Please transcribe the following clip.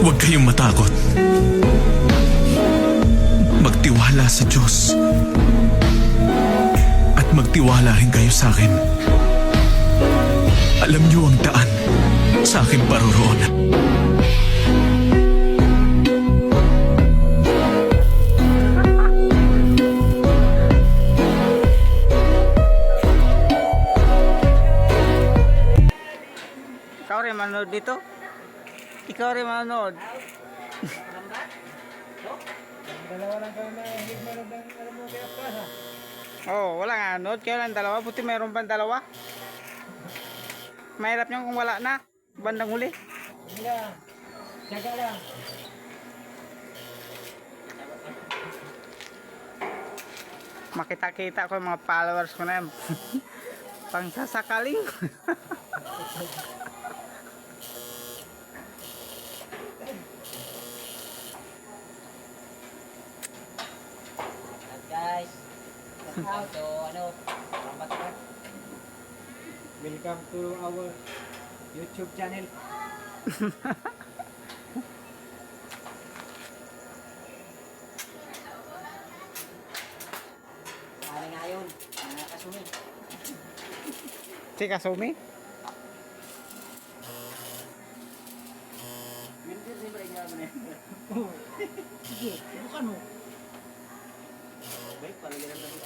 Huwag kayong matakot. Magtiwala sa Diyos. At magtiwala rin kayo sa akin. Alam niyo ang daan sa aking paroroonan. Ikaw rin manood dito? Ikaw rin manood. Dalawa lang kami hindi meron ng alam mo kaya pa. Oh, wala nga nanood. Kaya lang dalawa. Buti mayroon pa dalawa. Mahirap nyo kung wala na. Bandang huli. Hindi lang. Tiyaga lang. Makita-kita ko yung mga followers ko na yan. Pang sasakaling. Guys, welcome to Rambat. Welcome to our YouTube channel. Ano ngayon? Kasumi. Si Kasumi. Minsan siyempre nga mo na yan. Sige, bukan mo. Baik, palagyan natin